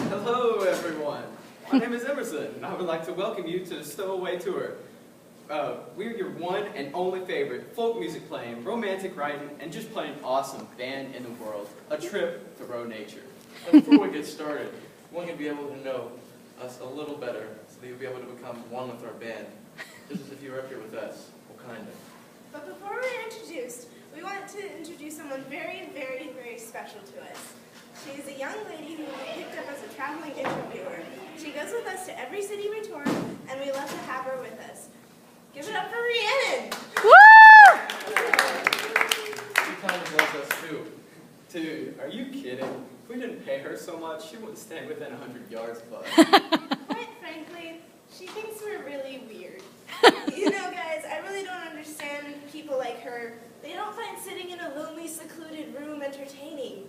Hello, everyone. My name is Emerson, and I would like to welcome you to the Stowaway Tour. We're your one and only favorite folk music playing, romantic writing, and just plain awesome band in the world. A trip to raw nature. And before we get started, we want you to be able to know us a little better so that you'll be able to become one with our band. Just as if you were up here with us. Well, kind of. But before we're introduced, we want to introduce someone very, very, very special to us. She is a young lady who we picked up as a traveling interviewer. She goes with us to every city we tour, and we love to have her with us. Give it up for Rhiannon! Woo! She kind of loves us too. Dude, are you kidding? If we didn't pay her so much, she wouldn't stay within 100 yards of us. Quite frankly, she thinks we're really weird. You know, guys, I really don't understand people like her. They don't find sitting in a lonely, secluded room entertaining.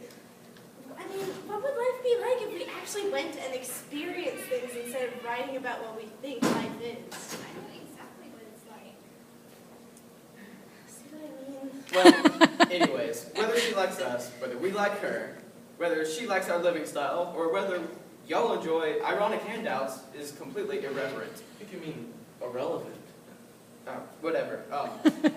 I mean, what would life be like if we actually went and experienced things instead of writing about what we think life is? I know exactly what it's like. See what I mean? Well, anyways, whether she likes us, whether we like her, whether she likes our living style, or whether y'all enjoy ironic handouts is completely irreverent. I think you mean irrelevant. Whatever.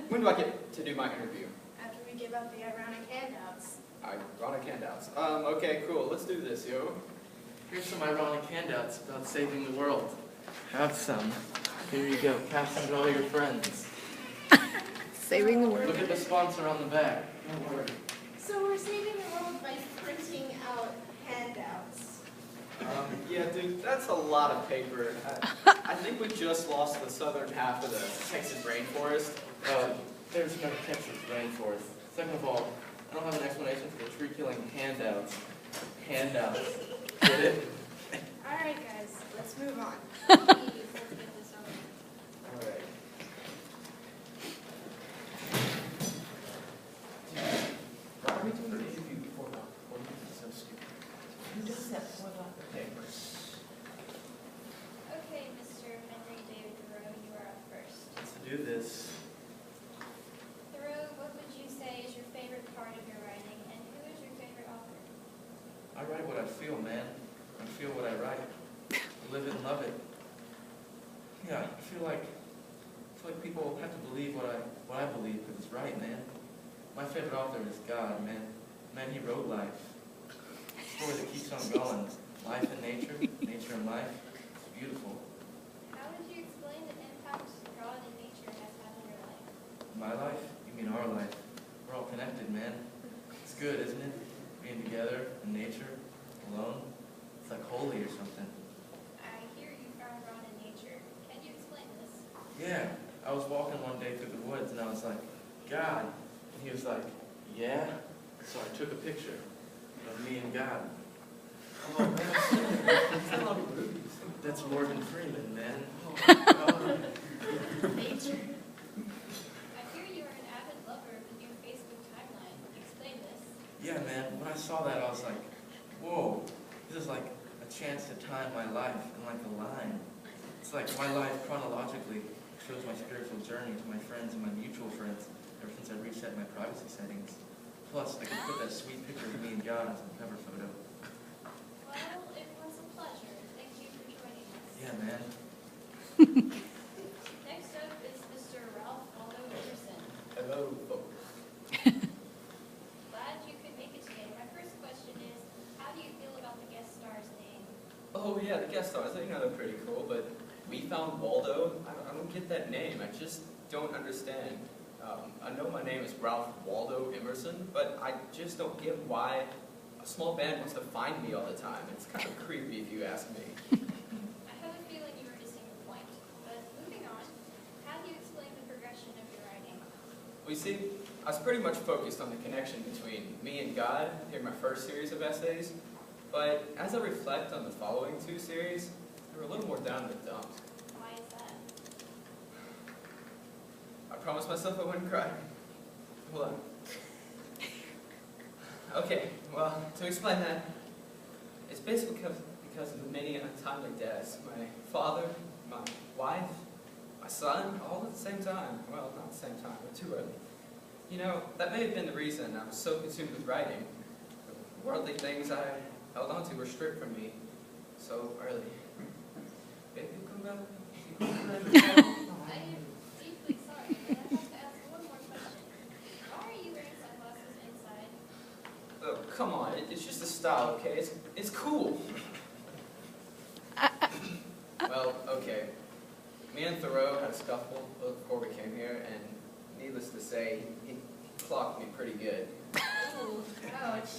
When do I get to do my interview? After we give up the ironic handouts. Ironic handouts. Okay, cool. Let's do this, yo. Here's some ironic handouts about saving the world. Have some. Here you go. Pass them to all your friends. Saving the world. Look at the sponsor on the back. Don't worry. So we're saving the world by printing out handouts. Yeah, dude, that's a lot of paper. I think we just lost the southern half of the Texas rainforest. There's no Texas rainforest. Second of all, I don't have an explanation for the tree-killing handouts. Handouts. Get it? Alright, guys, let's move on. Let's get this over. All right. Why are we doing the interview before now? This is so stupid. Who does that for the paper? Okay, Mr. Henry David Thoreau, you are up first. Let's do this. Thoreau, what would you say is your favorite part of your writing, and who is your favorite author? I write what I feel, man. I feel what I write. Live it and love it. Yeah, I feel like people have to believe what I believe because it's right, man. My favorite author is God, man. Man, he wrote life. A story that keeps on going. Life and nature, nature and life. It's beautiful. How would you explain the impact God and nature has had on your life? My life? You mean our life? We're all connected, man. It's good, isn't it? Being together in nature, alone. It's like holy or something. I hear you found God in nature. Can you explain this? Yeah, I was walking one day through the woods and I was like, God. And he was like, yeah. So I took a picture of me and God. Oh, man. That's Morgan Freeman, man. Nature. I hear you are an avid lover of the new Facebook timeline. Explain this. Yeah, man, when I saw that, I was like, whoa, this is like a chance to time my life in like a line. It's like my life chronologically shows my spiritual journey to my friends and my mutual friends ever since I reset my privacy settings. Plus, I could put that sweet picture of me and God as a cover photo. Well, it was a pleasure. Thank you for joining us. Yeah, man. Next up is Mr. Ralph Waldo Emerson. Hello, folks. Glad you could make it today. My first question is, how do you feel about the guest star's name? Oh, yeah, the guest stars. You know, they're pretty cool, but we found Waldo. I don't get that name. I just don't understand. I know my name is Ralph Waldo Emerson, but I just don't get why a small band wants to find me all the time. It's kind of creepy if you ask me. I have a feeling you were missing the point. But moving on, how do you explain the progression of your writing? Well, you see, I was pretty much focused on the connection between me and God in my first series of essays, but as I reflect on the following two series, they were a little more down in the dumps. Why is that? I promised myself I wouldn't cry. Hold on. Okay, well, to explain that, it's basically because of the many untimely deaths. My father, my wife, my son, all at the same time. Well, not at the same time, but too early. You know, that may have been the reason I was so consumed with writing. The worldly things I held on to were stripped from me, so early. Baby, come back. I am deeply sorry, but I have to ask one more question. Why are you wearing sunglasses inside? Oh, come on. It's just a style, okay? It's cool. Well, okay. Me and Thoreau had a scuffle before we came here, and needless to say, he clocked me pretty good. Ooh, ouch.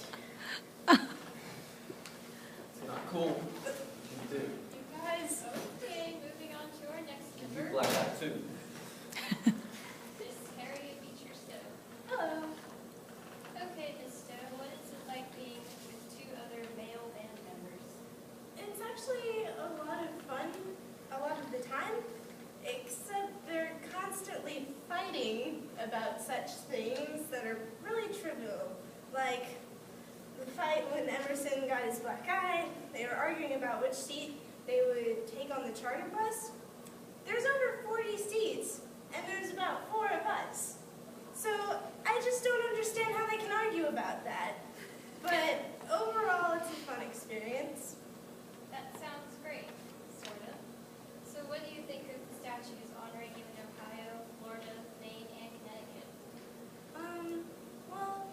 It's not cool. Dude, You guys, Okay, moving on to our next you member. black out too. Miss Harriet Beecher Stowe. hello. Okay, Miss Stowe, what is it like being with two other male band members? It's actually a lot of fun a lot of the time, except they're constantly fighting about such things that are really trivial. Like the fight when Emerson got his black eye, they were arguing about which seat they would take on the charter bus. There's over 40 seats, and there's about 4 of us. So I just don't understand how they can argue about that. But overall, it's a fun experience. That sounds great, sort of. So what do you think of the statues honoring you in Ohio, Florida, Maine, and Connecticut? Well,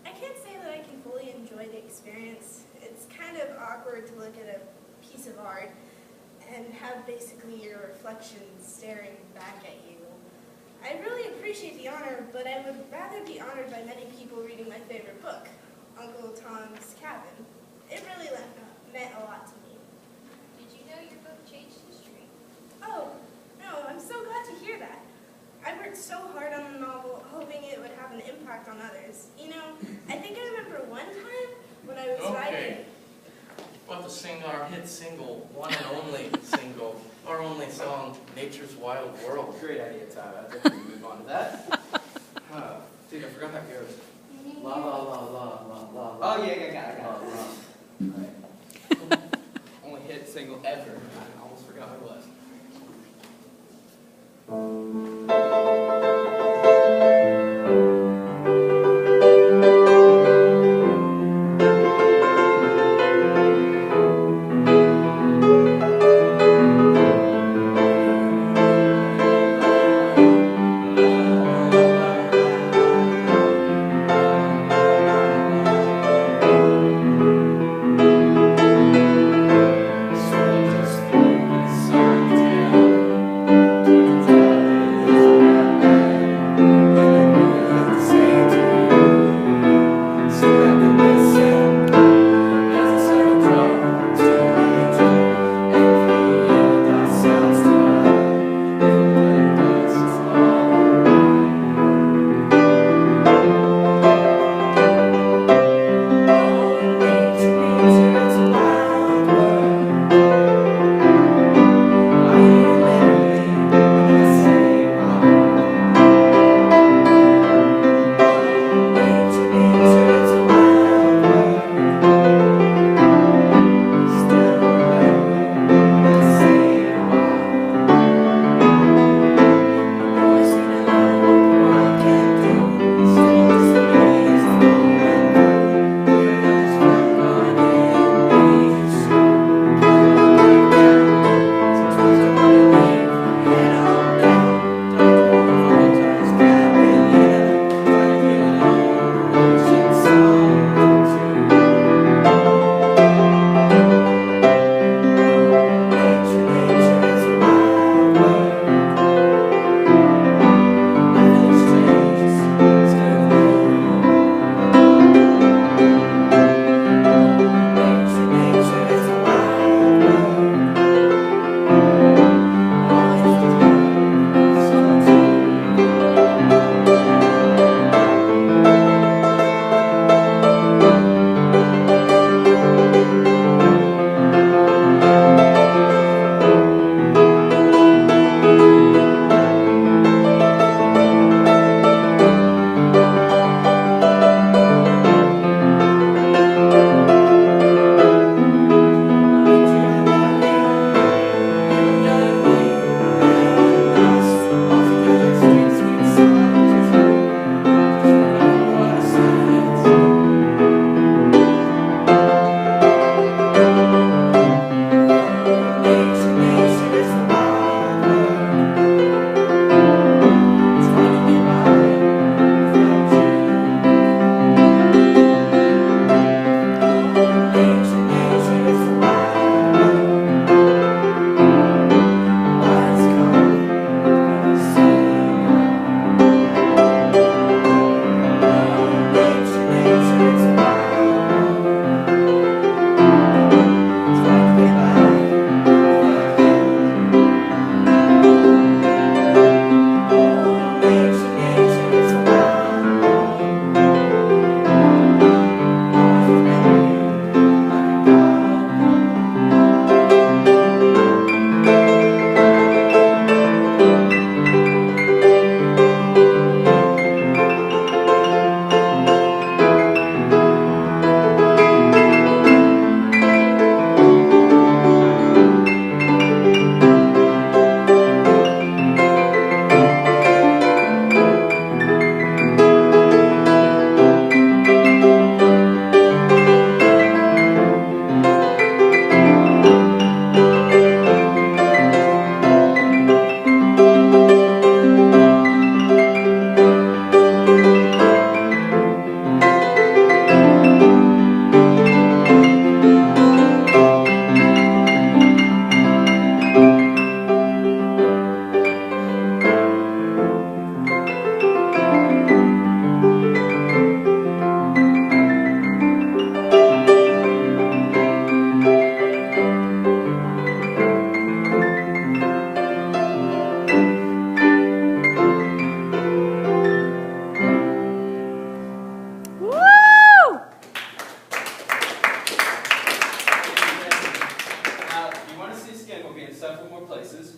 I can't say that I can fully enjoy the experience. It's kind of awkward to look at a piece of art and have basically your reflection staring back at you. I really appreciate the honor, but I would rather be honored by many people reading my favorite book, Uncle Tom's Cabin. It really meant a lot to me. Did you know your book changed history? Oh, no, I'm so glad to hear that. I worked so hard on the novel, hoping it would have an impact on others. You know, I think I remember one time when I was writing. Okay. About to sing our hit single, one and only single, our only song, Nature's Wild World. Great idea, Tyler. I think we can move on to that. Dude, I forgot how it goes. La la la la la la. Oh, yeah, I got La, it. la. Alright. Only hit single ever. I almost forgot what it was. Sorry. several more places.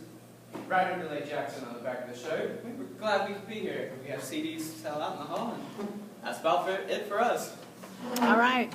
Right under Lake Jackson on the back of the show. We're glad we could be here. We have CDs to sell out in the hall, and that's about it for us. All right.